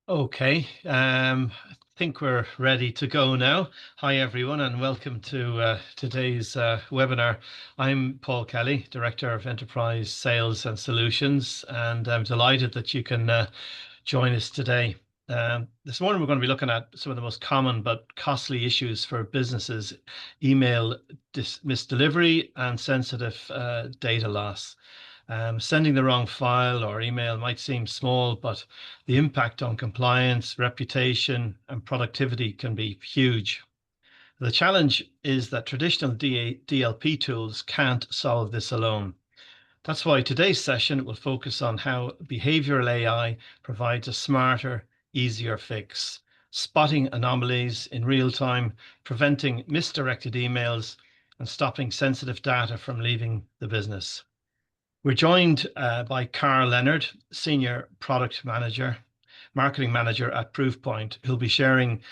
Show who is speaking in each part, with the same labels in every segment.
Speaker 1: Okay, I think we're ready to go now. Hi, everyone, and welcome to today's webinar. I'm Paul Kelly, Director of Enterprise Sales and Solutions, and I'm delighted that you can join us today. This morning, we're going to be looking at some of the most common but costly issues for businesses: email misdelivery and sensitive data loss. Sending the wrong file or email might seem small, but the impact on compliance, reputation, and productivity can be huge. The challenge is that traditional DLP tools can't solve this alone. That's why today's session will focus on how behavioral AI provides a smarter, easier fix, spotting anomalies in real time, preventing misdirected emails, and stopping sensitive data from leaving the business. We're joined by Carl Leonard, Senior Product Manager, Marketing Manager at Proofpoint, who'll be sharing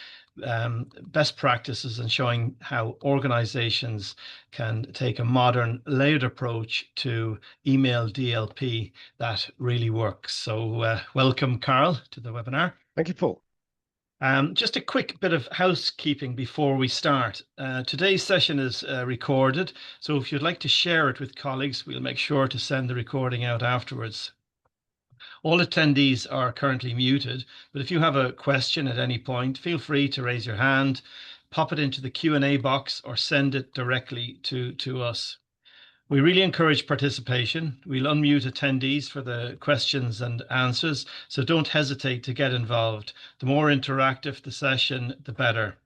Speaker 1: best practices and showing how organizations can take a modern, layered approach to email DLP that really works. So welcome, Carl, to the webinar.
Speaker 2: Thank you, Paul.
Speaker 1: Just a quick bit of housekeeping before we start. Today's session is recorded, so if you'd like to share it with colleagues, we'll make sure to send the recording out afterwards. All attendees are currently muted, but if you have a question at any point, feel free to raise your hand, pop it into the Q&A box, or send it directly to us. We really encourage participation. We'll unmute attendees for the questions and answers, so don't hesitate to get involved. The more interactive the session, the better.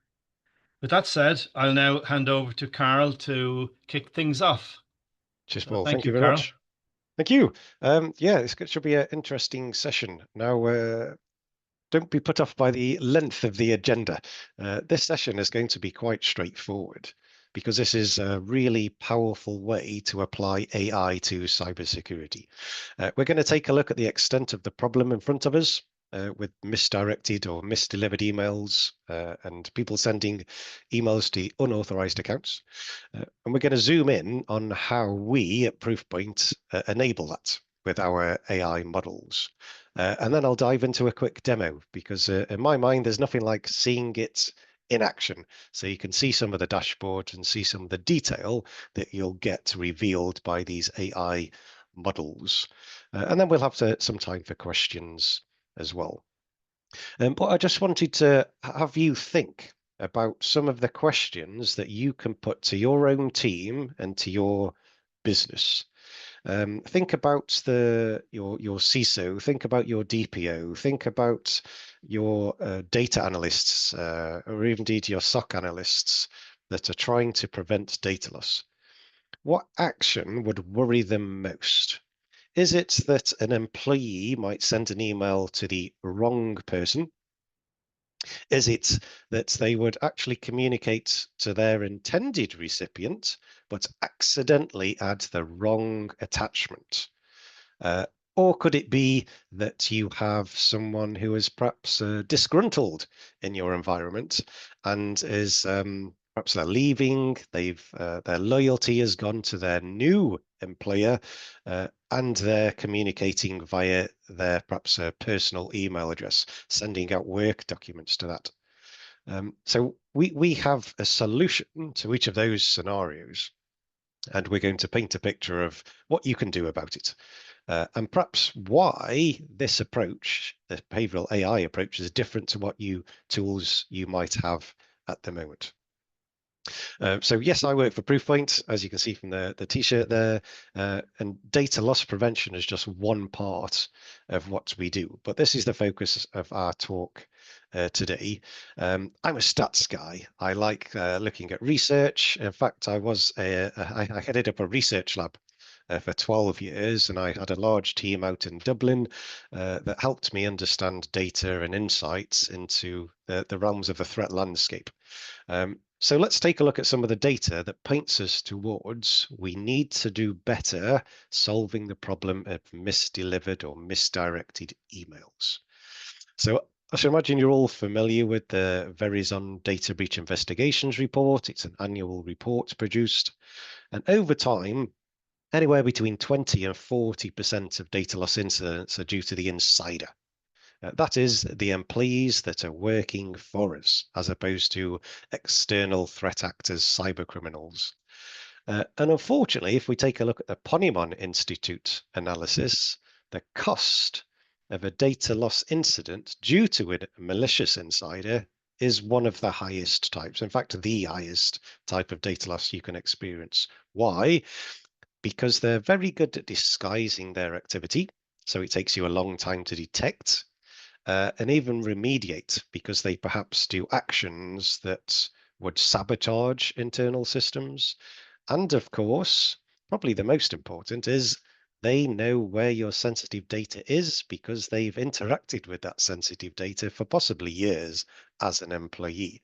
Speaker 1: With that said, I'll now hand over to Carl to kick things off.
Speaker 2: Cheers,
Speaker 1: So
Speaker 2: Paul.
Speaker 1: thank
Speaker 2: Thank you
Speaker 1: you,
Speaker 2: very
Speaker 1: Carl.
Speaker 2: much. Thank you. Yeah, this should be an interesting session. Now, don't be put off by the length of the agenda. This session is going to be quite straightforward because this is a really powerful way to apply AI to cybersecurity. We're going to take a look at the extent of the problem in front of us with misdirected or misdelivered emails and people sending emails to unauthorized accounts. And we're going to zoom in on how we at Proofpoint enable that with our AI models. And then I'll dive into a quick demo because in my mind, there's nothing like seeing it in action. So you can see some of the dashboard and see some of the detail that you'll get revealed by these AI models. And then we'll have some time for questions as well. But I just wanted to have you think about some of the questions that you can put to your own team and to your business. Think about your CISO, think about your DPO, think about your data analysts, or indeed your SOC analysts that are trying to prevent data loss. What action would worry them most? Is it that an employee might send an email to the wrong person? Is it that they would actually communicate to their intended recipient, but accidentally add the wrong attachment? Or could it be that you have someone who is perhaps disgruntled in your environment and is perhaps they're leaving, their loyalty has gone to their new employer, and they're communicating via their perhaps a personal email address, sending out work documents to that. So we have a solution to each of those scenarios, and we're going to paint a picture of what you can do about it. And perhaps why this approach, the behavioral AI approach, is different to what tools you might have at the moment. So yes, I work for Proofpoint, as you can see from the t-shirt there, and data loss prevention is just one part of what we do. But this is the focus of our talk today. I'm a stats guy. I like looking at research. In fact, I headed up a research lab for 12 years, and I had a large team out in Dublin that helped me understand data and insights into the realms of the threat landscape. So let's take a look at some of the data that points us towards we need to do better solving the problem of misdelivered or misdirected emails. So I should imagine you're all familiar with the Verizon Data Breach Investigations Report. It's an annual report produced. And over time, anywhere between 20 and 40% of data loss incidents are due to the insider. That is the employees that are working for us, as opposed to external threat actors, cyber criminals. And unfortunately, if we take a look at the Ponemon Institute analysis, the cost of a data loss incident due to a malicious insider is one of the highest types. In fact, the highest type of data loss you can experience. Why? Because they're very good at disguising their activity. So it takes you a long time to detect and even remediate, because they perhaps do actions that would sabotage internal systems. And of course, probably the most important is they know where your sensitive data is, because they've interacted with that sensitive data for possibly years as an employee.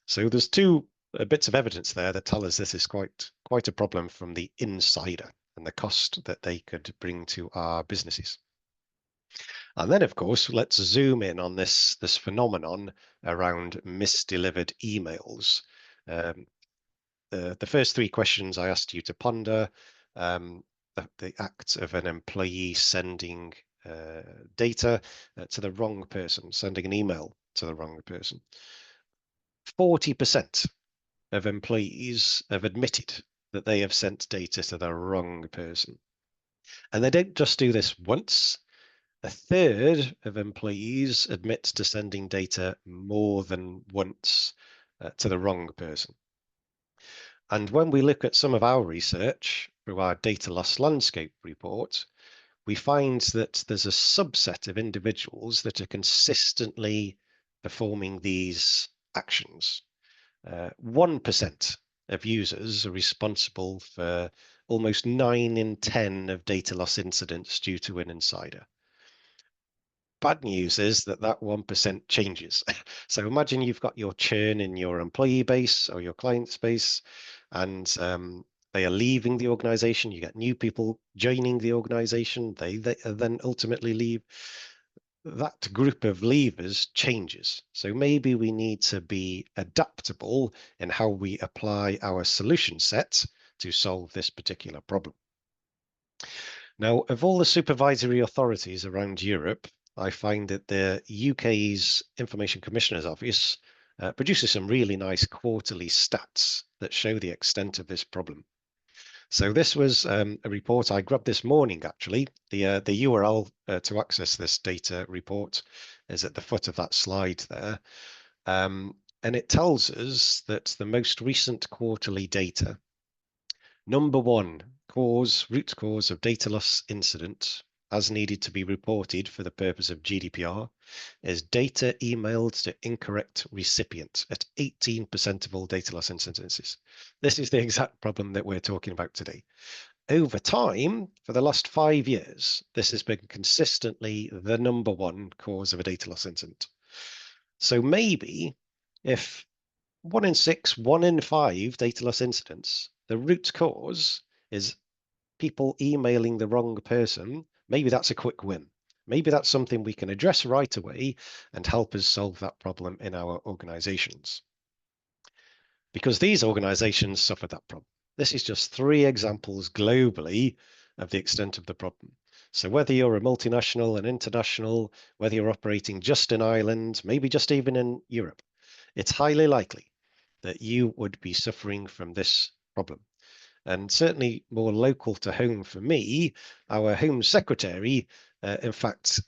Speaker 2: So there's two bits of evidence there that tell us this is quite a problem from the insider and the cost that they could bring to our businesses. And then, of course, let's zoom in on this phenomenon around misdelivered emails. Um, the first three questions I asked you to ponder, the act of an employee sending data to the wrong person, sending an email to the wrong person. 40% of employees have admitted that they have sent data to the wrong person. And they don't just do this once. A third of employees admit to sending data more than once to the wrong person. And when we look at some of our research through our data loss landscape report, we find that there's a subset of individuals that are consistently performing these actions. 1% of users are responsible for almost 9 in 10 of data loss incidents due to an insider. Bad news is that 1% changes. So imagine you've got your churn in your employee base or your client base, and they are leaving the organization. You get new people joining the organization. They then ultimately leave. That group of leavers changes. So maybe we need to be adaptable in how we apply our solution set to solve this particular problem. Now, of all the supervisory authorities around Europe, I find that the UK's Information Commissioner's Office produces some really nice quarterly stats that show the extent of this problem. So this was a report I grabbed this morning, actually. The URL to access this data report is at the foot of that slide there. And it tells us that the most recent quarterly data, number one root cause of data loss incident as needed to be reported for the purpose of GDPR is data emailed to incorrect recipient at 18% of all data loss incidences. This is the exact problem that we're talking about today. Over time, for the last 5 years, this has been consistently the number one cause of a data loss incident. So maybe if 1 in 6, 1 in 5 data loss incidents, the root cause is people emailing the wrong person, maybe that's a quick win. Maybe that's something we can address right away and help us solve that problem in our organizations. Because these organizations suffer that problem. This is just 3 examples globally of the extent of the problem. So whether you're a multinational, an international, whether you're operating just in Ireland, maybe just even in Europe, it's highly likely that you would be suffering from this problem. And certainly more local to home for me, our Home Secretary, in fact,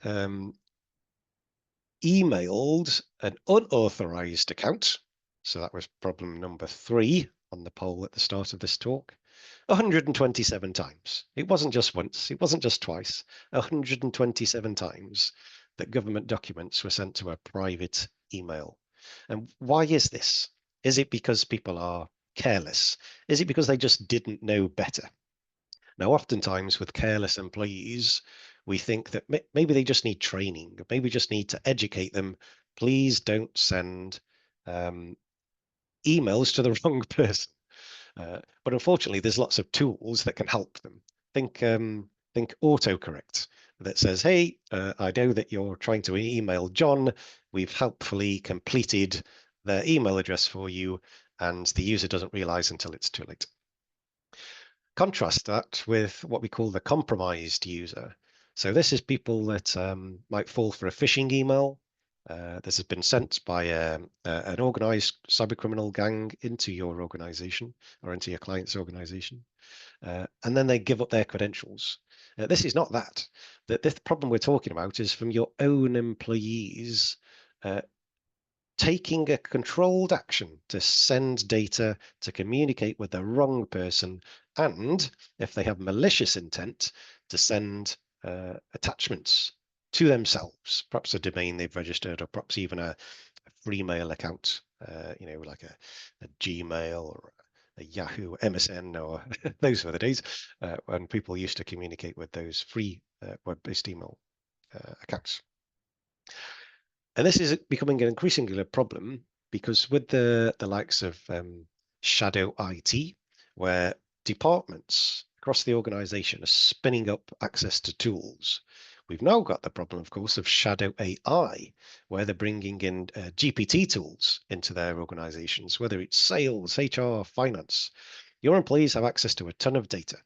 Speaker 2: emailed an unauthorized account. So that was problem number 3 on the poll at the start of this talk. 127 times. It wasn't just once, it wasn't just twice, 127 times that government documents were sent to a private email. And why is this? Is it because people are careless? Is it because they just didn't know better? Now, oftentimes with careless employees, we think that maybe they just need training, maybe just need to educate them. Please don't send emails to the wrong person. But unfortunately, there's lots of tools that can help them. Think autocorrect that says, hey, I know that you're trying to email John. We've helpfully completed their email address for you, and the user doesn't realize until it's too late. Contrast that with what we call the compromised user. So this is people that might fall for a phishing email. This has been sent by an organized cybercriminal gang into your organization or into your client's organization. And then they give up their credentials. This is not that. This problem we're talking about is from your own employees uh, taking a controlled action to send data to communicate with the wrong person, and if they have malicious intent, to send attachments to themselves, perhaps a domain they've registered, or perhaps even a free mail account, like a Gmail or a Yahoo, MSN, or those were the days when people used to communicate with those free web-based email accounts. And this is becoming an increasingly problem because with the likes of shadow IT, where departments across the organization are spinning up access to tools, we've now got the problem, of course, of shadow AI, where they're bringing in GPT tools into their organizations, whether it's sales, HR, finance. Your employees have access to a ton of data.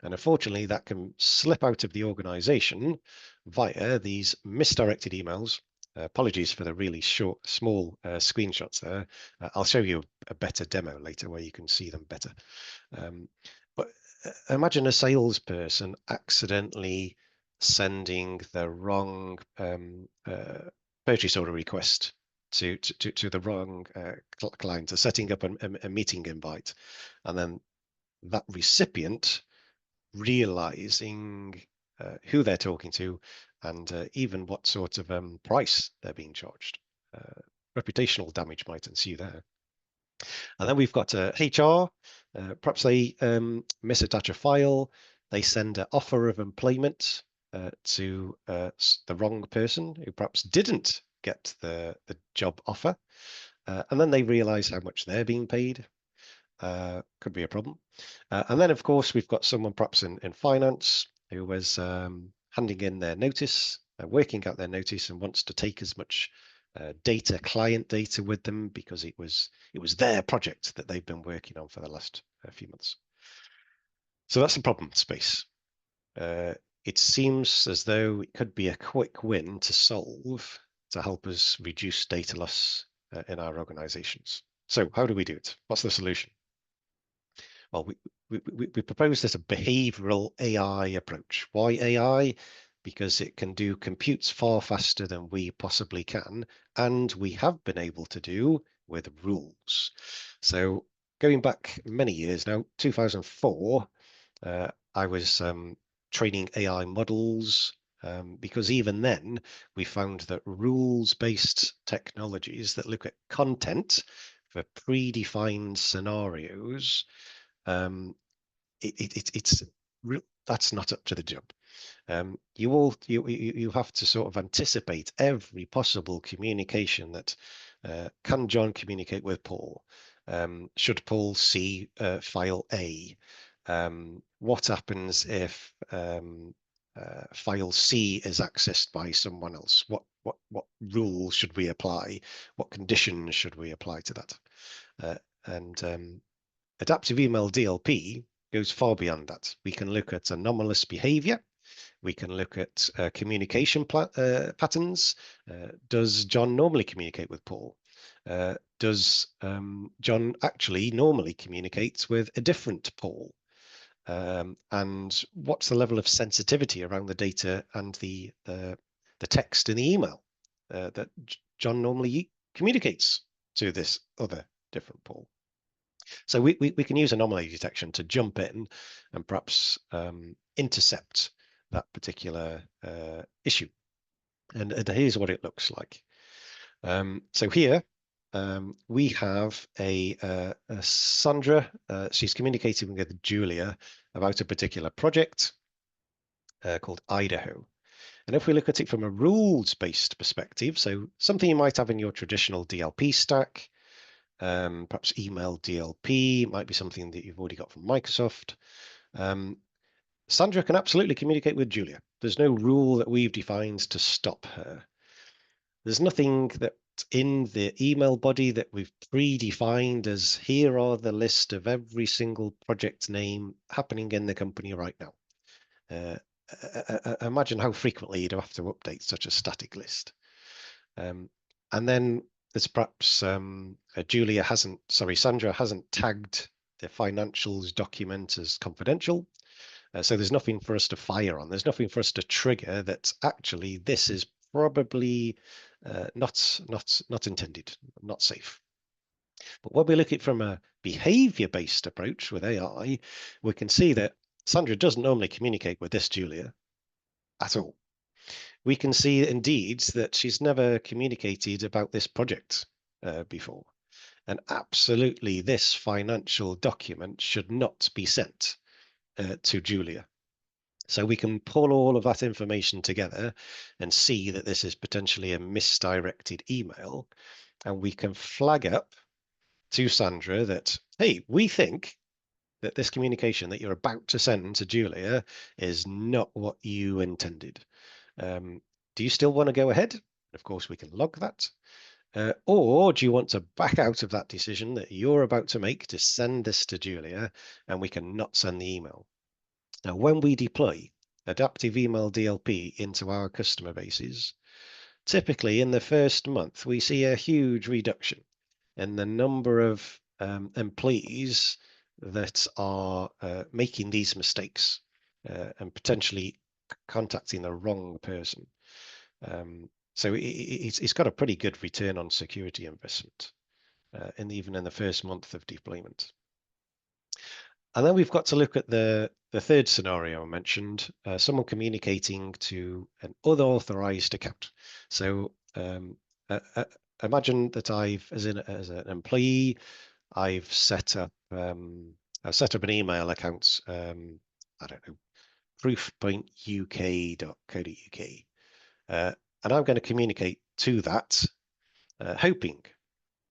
Speaker 2: And unfortunately, that can slip out of the organization via these misdirected emails. Apologies for the really small screenshots there. I'll show you a better demo later where you can see them better. But imagine a salesperson accidentally sending the wrong purchase order request to the wrong client, setting up a meeting invite, and then that recipient realizing who they're talking to and even what sort of price they're being charged. Reputational damage might ensue there. And then we've got HR. Perhaps they misattach a file. They send an offer of employment to the wrong person who perhaps didn't get the job offer. And then they realize how much they're being paid. Could be a problem. And then, of course, we've got someone perhaps in finance who was handing in their notice, working out their notice, and wants to take as much client data with them because it was their project that they've been working on for the last few months. So that's the problem space. It seems as though it could be a quick win to solve to help us reduce data loss in our organizations. So how do we do it? What's the solution? Well, we propose this a behavioral AI approach. Why AI? Because it can do computes far faster than we possibly can, and we have been able to do with rules. So going back many years now, 2004, I was training AI models because even then we found that rules-based technologies that look at content for predefined scenarios it's that's not up to the job. You have to sort of anticipate every possible communication that can John communicate with Paul? Should Paul see file A? What happens if file C is accessed by someone else? What rules should we apply? What conditions should we apply to that? And Adaptive email DLP goes far beyond that. We can look at anomalous behavior. We can look at communication patterns. Does John normally communicate with Paul? Does John actually normally communicate with a different Paul? And what's the level of sensitivity around the data and the text in the email that John normally communicates to this other different Paul? So we can use anomaly detection to jump in and perhaps intercept that particular issue. And here's what it looks like. So here we have a Sandra. She's communicating with Julia about a particular project called Idaho. And if we look at it from a rules-based perspective, so something you might have in your traditional DLP stack, perhaps email DLP might be something that you've already got from Microsoft. Sandra can absolutely communicate with Julia. There's no rule that we've defined to stop her. There's nothing that in the email body that we've predefined as here are the list of every single project name happening in the company right now. imagine how frequently you'd have to update such a static list. And then there's perhaps Sandra hasn't tagged the financials document as confidential. So there's nothing for us to fire on. There's nothing for us to trigger that actually this is probably not intended, not safe. But when we look at it from a behavior-based approach with AI, we can see that Sandra doesn't normally communicate with this Julia at all. We can see indeed that she's never communicated about this project before. And absolutely, this financial document should not be sent to Julia. So we can pull all of that information together and see that this is potentially a misdirected email. And we can flag up to Sandra that, hey, we think that this communication that you're about to send to Julia is not what you intended. Do you still want to go ahead? Of course, we can log that. Or do you want to back out of that decision that you're about to make to send this to Julia, and we can not send the email? Now, when we deploy adaptive email DLP into our customer bases, typically in the first month, we see a huge reduction in the number of employees that are making these mistakes and potentially contacting the wrong person. So it's got a pretty good return on security investment, even in the first month of deployment. And then we've got to look at the third scenario I mentioned, someone communicating to an unauthorized account. So imagine that as an employee, I've set up an email account. I don't know, proofpointuk.co.uk. And I'm going to communicate to that, hoping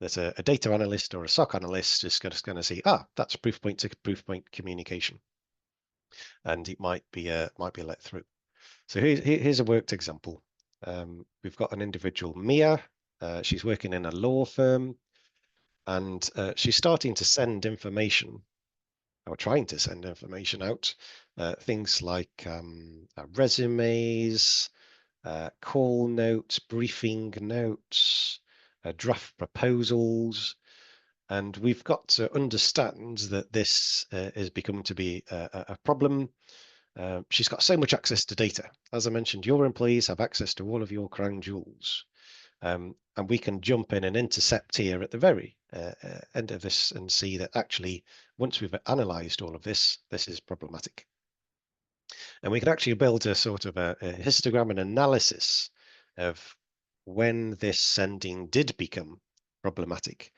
Speaker 2: that a data analyst or a SOC analyst is just going to see, that's Proofpoint to Proofpoint communication, and it might be let through. So here's a worked example. We've got an individual, Mia. She's working in a law firm, and she's starting to send information, or trying to send information out, things like resumes, call notes, briefing notes, draft proposals. And we've got to understand that this is becoming to be a problem. She's got so much access to data. As I mentioned, your employees have access to all of your crown jewels. And we can jump in and intercept here at the very end of this and see that actually, once we've analyzed all of this, this is problematic. And we can actually build a sort of a histogram and analysis of when this sending did become problematic.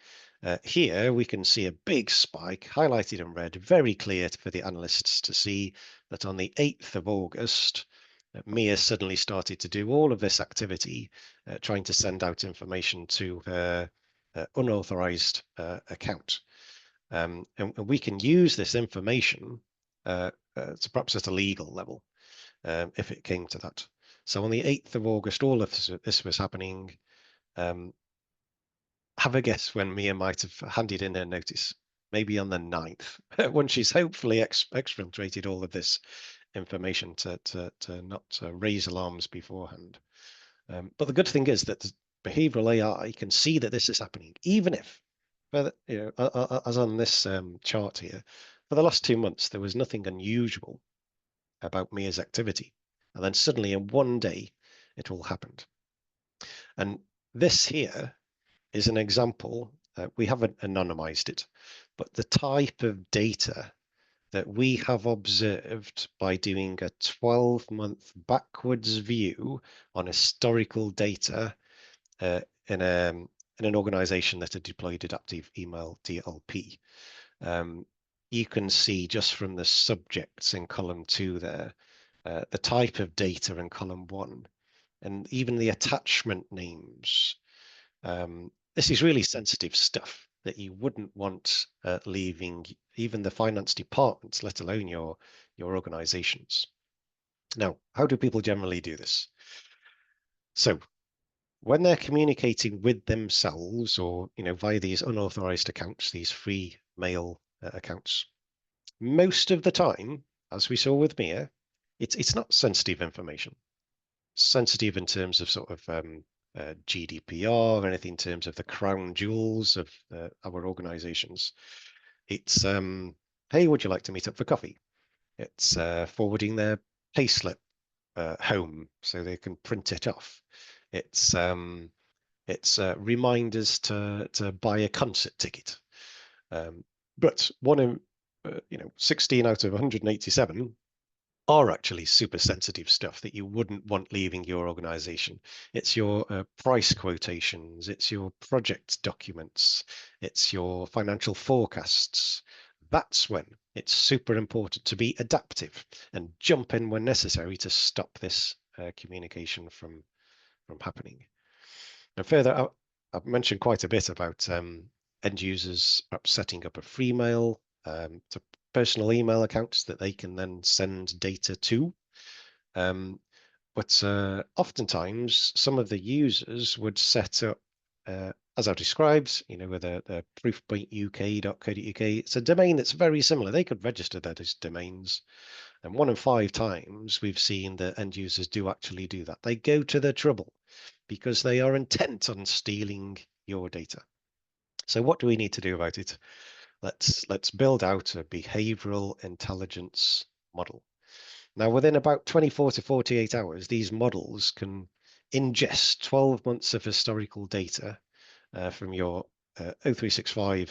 Speaker 2: Here we can see a big spike highlighted in red, very clear for the analysts to see that on the 8th of August, Mia suddenly started to do all of this activity, trying to send out information to her unauthorized account. And we can use this information to perhaps at a legal level, if it came to that. So on the 8th of August, all of this was happening. Have a guess when Mia might have handed in her notice. Maybe on the 9th, when she's hopefully exfiltrated all of this information to not raise alarms beforehand. But the good thing is that the behavioral AI can see that this is happening, even if, as on this chart here, for the last 2 months, there was nothing unusual about Mia's activity. And then suddenly in one day, it all happened. And this here is an example. We haven't anonymized it, but the type of data that we have observed by doing a 12-month backwards view on historical data in an organization that had deployed adaptive email DLP. You can see just from the subjects in column 2 there, the type of data in column 1, and even the attachment names. This is really sensitive stuff that you wouldn't want leaving even the finance departments, let alone your organizations. Now, how do people generally do this? So when they're communicating with themselves or via these unauthorized accounts, these free mail accounts, most of the time, as we saw with Mia, it's not sensitive information. Sensitive in terms of sort of GDPR, anything in terms of the crown jewels of our organizations. It's, hey, would you like to meet up for coffee? It's forwarding their payslip home so they can print it off. It's reminders to buy a concert ticket. But one in 16 out of 187 are actually super sensitive stuff that you wouldn't want leaving your organization. It's your price quotations, it's your project documents, it's your financial forecasts. That's when it's super important to be adaptive and jump in when necessary to stop this communication from happening. And further, I've mentioned quite a bit about end users perhaps setting up a free mail to personal email accounts that they can then send data to. But oftentimes, some of the users would set up, as I've described, with a proofpointuk.co.uk. It's a domain that's very similar. They could register that as domains. And 1 in 5 times we've seen that end users do actually do that. They go to the trouble because they are intent on stealing your data. So what do we need to do about it? Let's build out a behavioral intelligence model. Now, within about 24 to 48 hours, these models can ingest 12 months of historical data from your O365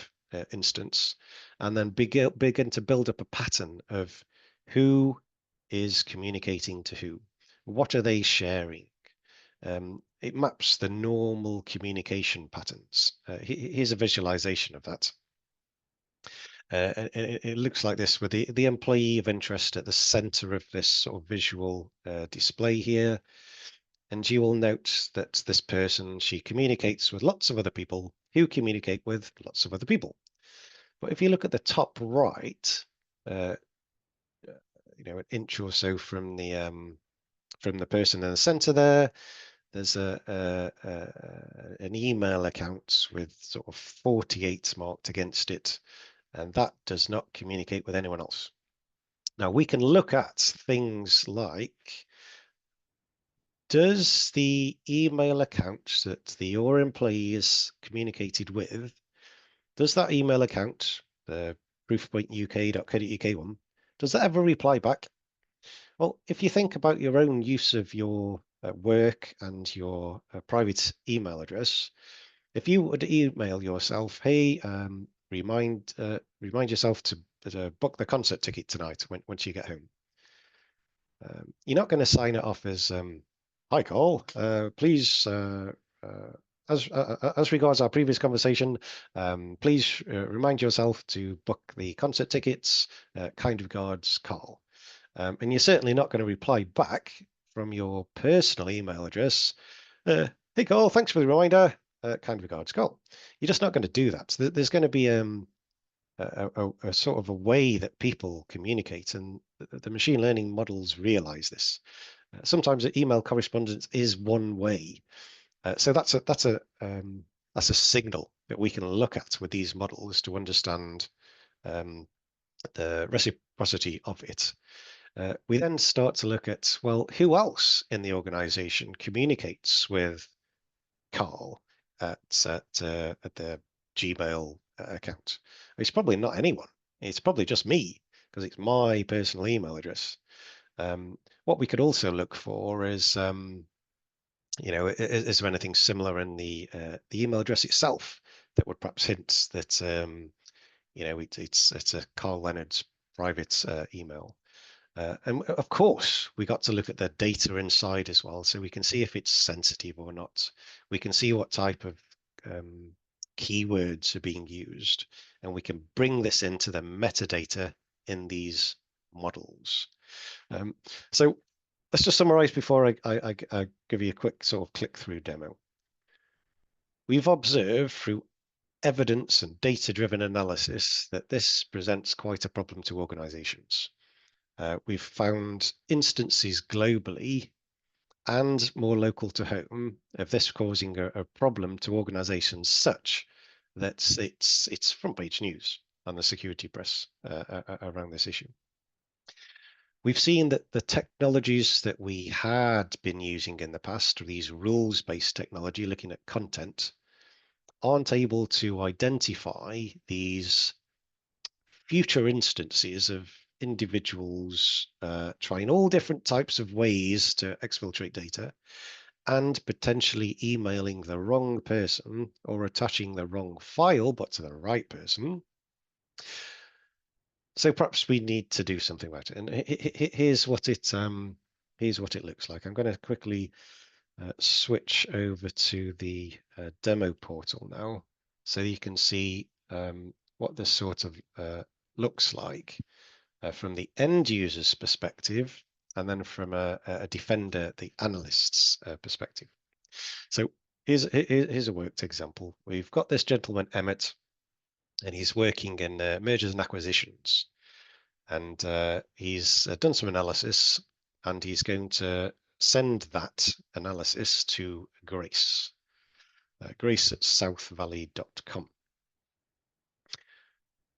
Speaker 2: instance, and then begin to build up a pattern of who is communicating to who. What are they sharing? It maps the normal communication patterns. Here's a visualization of that. It looks like this with the employee of interest at the center of this sort of visual display here. And you will note that this person, she communicates with lots of other people who communicate with lots of other people. But if you look at the top right, an inch or so from the person in the center there, there's an email account with sort of 48 marked against it, and that does not communicate with anyone else. Now we can look at things like, does the email account that your employee is communicated with, does that email account, the proofpointuk.co.uk one, does that ever reply back? Well, if you think about your own use of your work and your private email address, if you would email yourself, hey, remind yourself to book the concert ticket tonight once you get home. You're not going to sign it off as, hi, Cole, please, as regards our previous conversation, please remind yourself to book the concert tickets. Kind regards, Carl. And you're certainly not going to reply back from your personal email address. Hey, Carl, thanks for the reminder. Kind regards, Carl. You're just not going to do that. So there's going to be a sort of a way that people communicate, and the machine learning models realize this. Sometimes email correspondence is one way. So that's a signal that we can look at with these models to understand the reciprocity of it. We then start to look at, well, who else in the organization communicates with Carl at the Gmail account? It's probably not anyone. It's probably just me because it's my personal email address. What we could also look for is, is there anything similar in the email address itself that would perhaps hint that it's a Carl Leonard's private email. And of course, we got to look at the data inside as well, so we can see if it's sensitive or not. We can see what type of keywords are being used, and we can bring this into the metadata in these models. So let's just summarize before I give you a quick sort of click-through demo. We've observed through evidence and data-driven analysis that this presents quite a problem to organizations. We've found instances globally and more local to home of this causing a problem to organizations such that it's front page news on the security press around this issue. We've seen that the technologies that we had been using in the past, these rules-based technology looking at content, aren't able to identify these future instances of individuals trying all different types of ways to exfiltrate data and potentially emailing the wrong person or attaching the wrong file, but to the right person. So perhaps we need to do something about it. And here's what it looks like. I'm going to quickly switch over to the demo portal now, so you can see what this sort of looks like from the end user's perspective, and then from a defender, the analyst's perspective. So here's a worked example. We've got this gentleman, Emmett, and he's working in mergers and acquisitions. And he's done some analysis, and he's going to send that analysis to Grace. Grace at southvalley.com.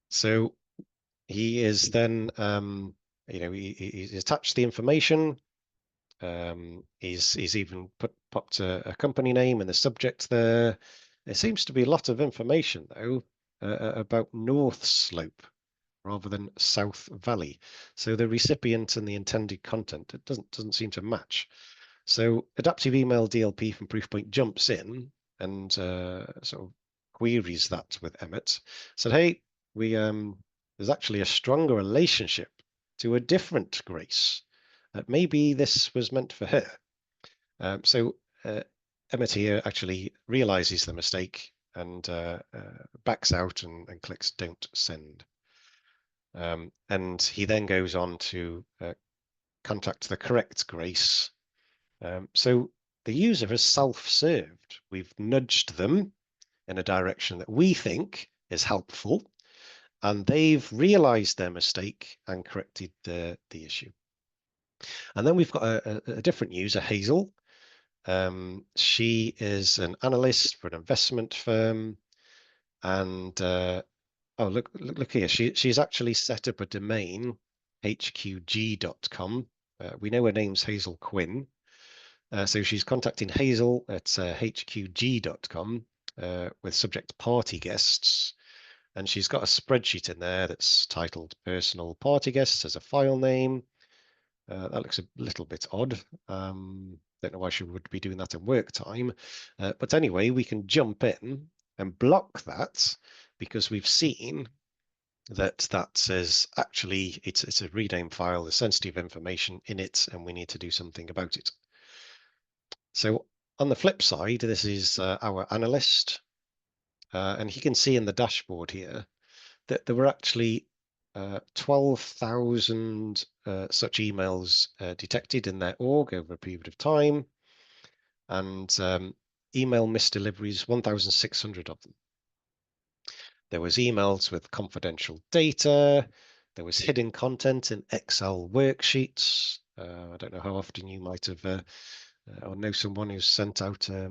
Speaker 2: So he is then, he's attached the information. He's even popped a company name in the subject there. There seems to be a lot of information, though, about North Slope rather than South Valley. So the recipient and the intended content, it doesn't seem to match. So Adaptive Email DLP from Proofpoint jumps in and sort of queries that with Emmett. Said, hey, there's actually a stronger relationship to a different Grace. Maybe this was meant for her. So Emmett here actually realizes the mistake and backs out and clicks don't send. And he then goes on to contact the correct Grace. So the user has self-served. We've nudged them in a direction that we think is helpful, and they've realized their mistake and corrected the issue. And then we've got a different user, Hazel. She is an analyst for an investment firm, and oh, look here. She's actually set up a domain, hqg.com. We know her name's Hazel Quinn. So she's contacting Hazel at hqg.com with subject party guests. And she's got a spreadsheet in there that's titled personal party guests as a file name. That looks a little bit odd. Don't know why she would be doing that in work time. But anyway, we can jump in and block that because we've seen that says actually it's a rename file, there's sensitive information in it, and we need to do something about it. So on the flip side, this is our analyst, and he can see in the dashboard here that there were actually 12,000 such emails detected in their org over a period of time, and email misdeliveries, 1,600 of them. There was emails with confidential data. There was hidden content in Excel worksheets. I don't know how often you might have or know someone who's sent out a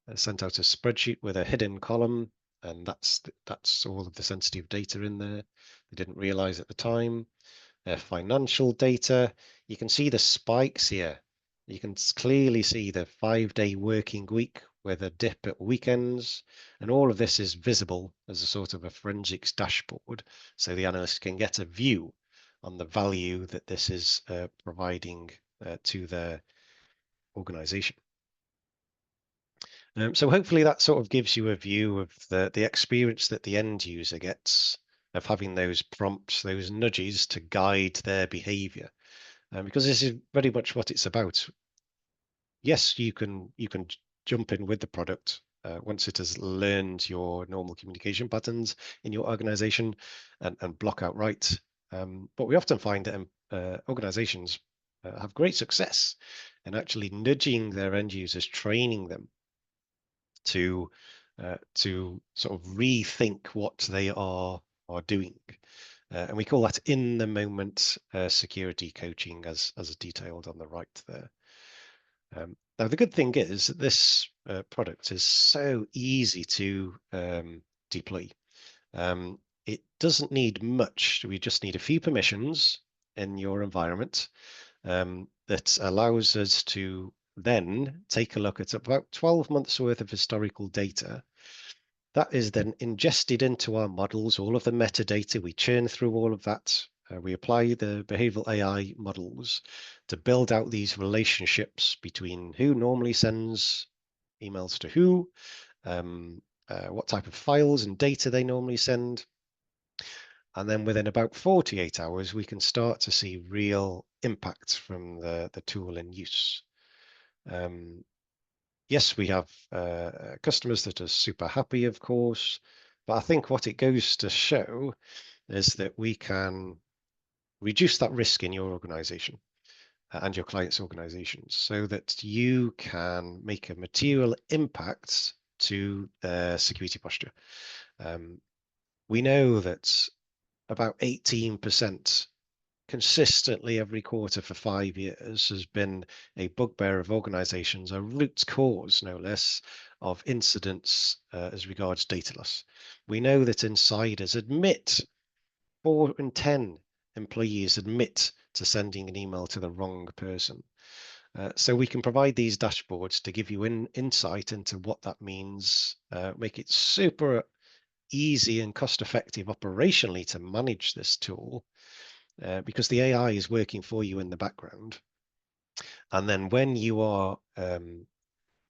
Speaker 2: spreadsheet with a hidden column, and that's all of the sensitive data in there. They didn't realize at the time. Financial data. You can see the spikes here. You can clearly see the 5-day working week with a dip at weekends, and all of this is visible as a sort of a forensics dashboard, so the analyst can get a view on the value that this is providing to their organization. So hopefully that sort of gives you a view of the experience that the end user gets of having those prompts, those nudges to guide their behavior. Because this is very much what it's about. Yes, you can jump in with the product once it has learned your normal communication patterns in your organization and block outright. But we often find that organizations have great success in actually nudging their end users, training them to sort of rethink what they are doing. And we call that in the moment security coaching as detailed on the right there. Now, the good thing is that this product is so easy to deploy. It doesn't need much. We just need a few permissions in your environment that allows us to then take a look at about 12 months worth of historical data. That is then ingested into our models, all of the metadata. We churn through all of that. We apply the behavioral AI models to build out these relationships between who normally sends emails to who, what type of files and data they normally send. And then within about 48 hours, we can start to see real impacts from the tool in use. Yes, we have customers that are super happy, of course, but I think what it goes to show is that we can reduce that risk in your organization and your clients' organizations so that you can make a material impact to their security posture. We know that about 18% consistently every quarter for 5 years has been a bugbear of organizations, a root cause, no less, of incidents as regards data loss. We know that insiders admit, 4 in 10 employees admit to sending an email to the wrong person. So we can provide these dashboards to give you insight into what that means, make it super easy and cost effective operationally to manage this tool, because the AI is working for you in the background. And then when you are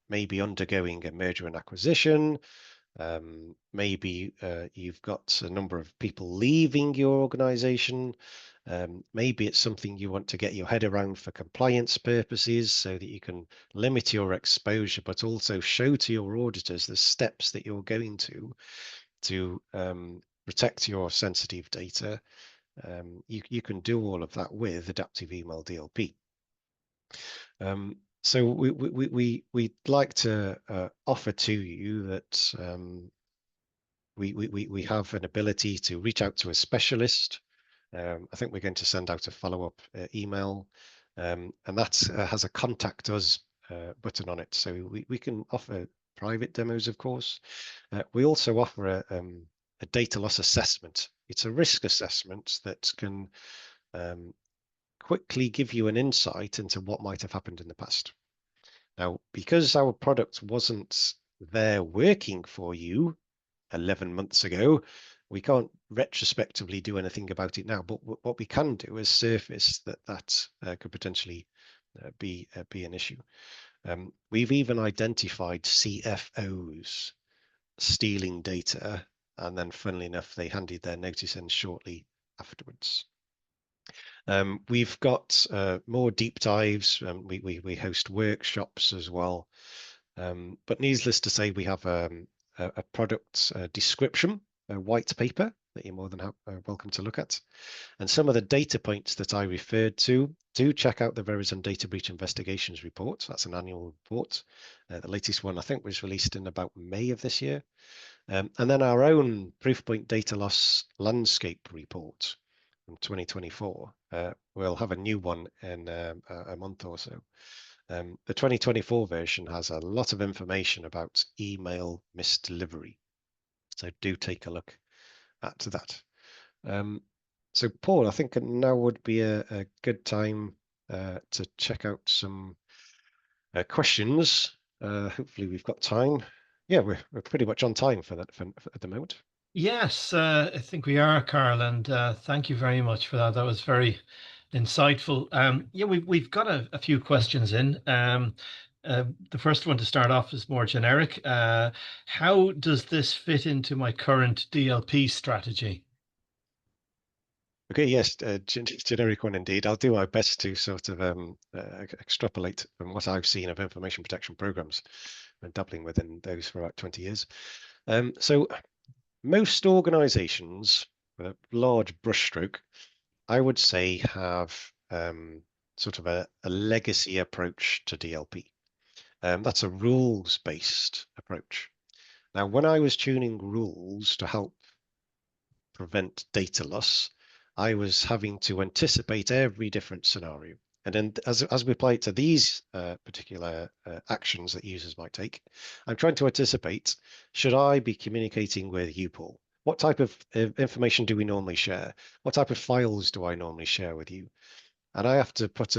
Speaker 2: maybe undergoing a merger and acquisition, maybe you've got a number of people leaving your organization, maybe it's something you want to get your head around for compliance purposes so that you can limit your exposure, but also show to your auditors the steps that you're going to protect your sensitive data. You can do all of that with Adaptive Email DLP. So we'd like to offer to you that we have an ability to reach out to a specialist. I think we're going to send out a follow-up email, and that has a contact us button on it. So we can offer private demos, of course. We also offer a data loss assessment. It's a risk assessment that can quickly give you an insight into what might have happened in the past. Now, because our product wasn't there working for you 11 months ago, we can't retrospectively do anything about it now. But what we can do is surface that could potentially be an issue. We've even identified CFOs stealing data, and then funnily enough, they handed their notice in shortly afterwards. We've got more deep dives. We host workshops as well. But needless to say, we have a product description, a white paper that you're more than welcome to look at. And some of the data points that I referred to, do check out the Verizon Data Breach Investigations report. That's an annual report. The latest one, I think, was released in about May of this year. And then our own Proofpoint Data Loss Landscape report from 2024. We'll have a new one in a month or so. The 2024 version has a lot of information about email misdelivery. So do take a look at that. So Paul, I think now would be a good time to check out some questions. Hopefully we've got time. Yeah, we're pretty much on time for that for at the moment.
Speaker 1: Yes, I think we are, Carl, and thank you very much for that. That was very insightful. Yeah, we've got a few questions in. The first one to start off is more generic. How does this fit into my current DLP strategy?
Speaker 2: Okay, yes, generic one indeed. I'll do my best to sort of extrapolate from what I've seen of information protection programs. Been dabbling within those for about 20 years. So most organizations, with a large brushstroke, I would say have sort of a legacy approach to DLP. That's a rules-based approach. Now, when I was tuning rules to help prevent data loss, I was having to anticipate every different scenario. And then as we apply it to these particular actions that users might take, I'm trying to anticipate, should I be communicating with you, Paul? What type of information do we normally share? What type of files do I normally share with you? And I have to put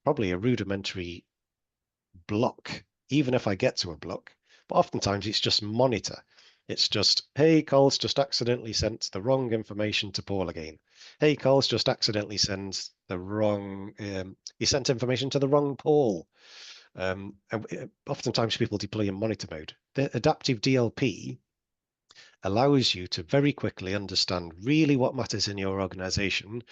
Speaker 2: probably a rudimentary block, even if I get to a block. But oftentimes it's just monitor. It's just, hey, Cole's just accidentally sent the wrong information to Paul again. Hey, Cole's just accidentally sent the wrong, he sent information to the wrong Paul. Oftentimes people deploy in monitor mode. The adaptive DLP allows you to very quickly understand really what matters in your organization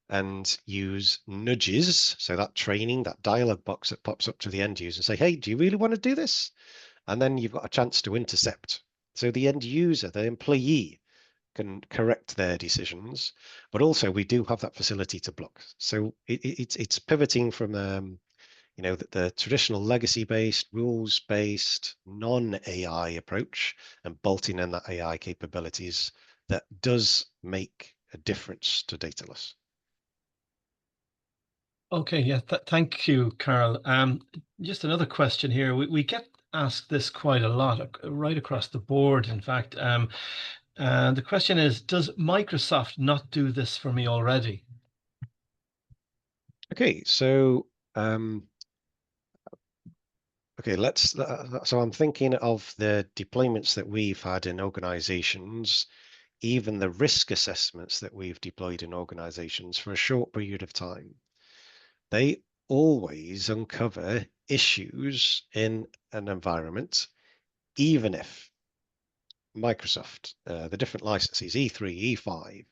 Speaker 2: and use nudges. So that training, that dialog box that pops up to the end user and say, hey, do you really want to do this? And then you've got a chance to intercept. So the end user, the employee, can correct their decisions, but also we do have that facility to block. So it's pivoting from the traditional legacy-based, rules-based, non-AI approach and bolting in that AI capabilities that does make a difference to data loss.
Speaker 1: Okay, yeah, thank you, Carl. Just another question here. We get asked this quite a lot, right across the board, in fact. And the question is, does Microsoft not do this for me already?
Speaker 2: Okay, so so I'm thinking of the deployments that we've had in organizations, even the risk assessments that we've deployed in organizations for a short period of time. They always uncover issues in an environment, even if Microsoft, the different licenses, E3, E5,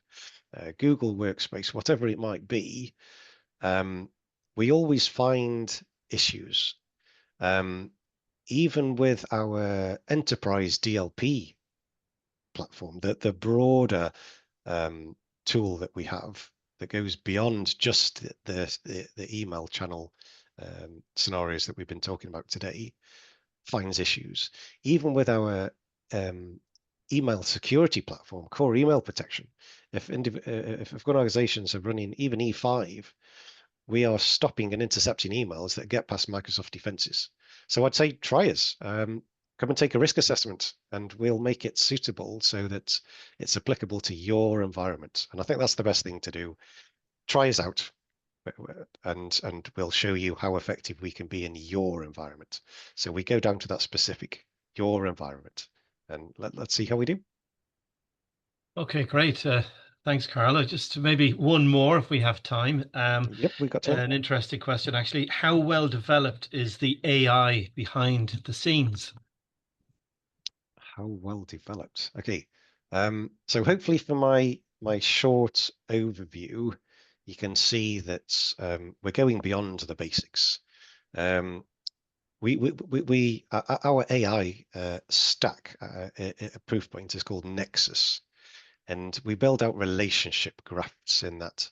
Speaker 2: Google Workspace, whatever it might be, we always find issues. Even with our enterprise DLP platform, the broader tool that we have that goes beyond just the email channel scenarios that we've been talking about today, finds issues. Even with our email security platform, core email protection, if organizations are running even E5, we are stopping and intercepting emails that get past Microsoft defenses. So I'd say try us. Come and take a risk assessment and we'll make it suitable so that it's applicable to your environment. And I think that's the best thing to do. Try us out and we'll show you how effective we can be in your environment. So we go down to that specific, your environment, and let's see how we do.
Speaker 1: Okay, great. Thanks, Carl. Just maybe one more if we have time.
Speaker 2: Yep, we've got time.
Speaker 1: An interesting question, actually. How well developed is the AI behind the scenes?
Speaker 2: How well developed. Okay. So hopefully for my short overview, you can see that we're going beyond the basics. Our AI stack, a proof point is called Nexus, and we build out relationship graphs in that.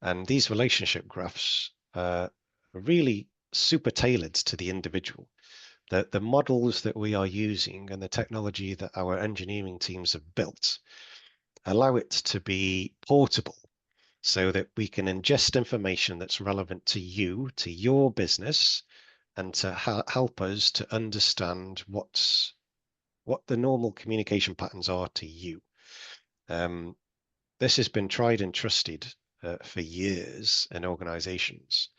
Speaker 2: And these relationship graphs are really super tailored to the individual. The models that we are using and the technology that our engineering teams have built allow it to be portable so that we can ingest information that's relevant to you, to your business, and to help us to understand what the normal communication patterns are to you. This has been tried and trusted for years in organizations.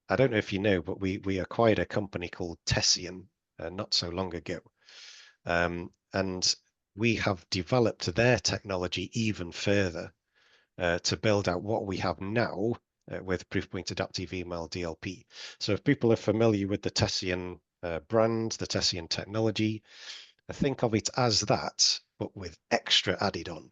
Speaker 2: I don't know if you know, but we acquired a company called Tessian not so long ago. And we have developed their technology even further to build out what we have now with Proofpoint Adaptive Email DLP. So if people are familiar with the Tessian brand, the Tessian technology, think of it as that, but with extra added on.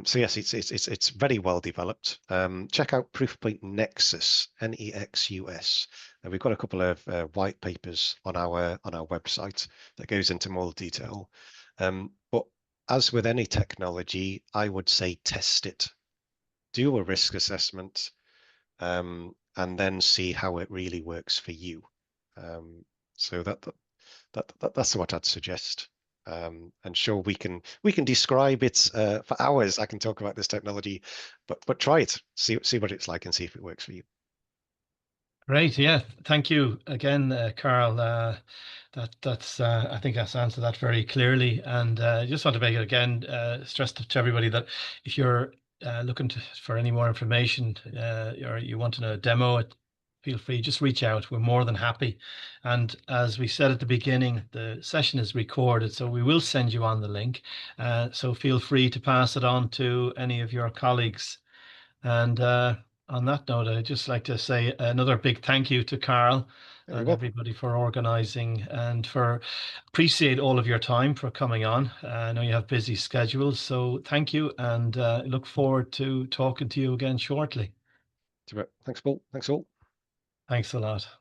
Speaker 2: So yes, it's very well developed. Check out Proofpoint Nexus, Nexus. We've got a couple of white papers on our website that goes into more detail. But as with any technology, I would say test it, do a risk assessment, and then see how it really works for you. So that's what I'd suggest. And sure, we can describe it for hours. I can talk about this technology, but try it, see what it's like, and see if it works for you.
Speaker 1: Great. Yeah. Thank you again, Carl. That's I think that's answered that very clearly. And I just want to make it again stress to everybody that if you're looking for any more information or you want to know a demo, feel free, just reach out. We're more than happy. And as we said at the beginning, the session is recorded, so we will send you on the link. So feel free to pass it on to any of your colleagues. And on that note, I'd just like to say another big thank you to Carl
Speaker 2: You're
Speaker 1: and
Speaker 2: welcome.
Speaker 1: everybody for organizing and for appreciate all of your time for coming on. I know you have busy schedules, so thank you and look forward to talking to you again shortly.
Speaker 2: Thanks, Paul. Thanks all.
Speaker 1: Thanks a lot.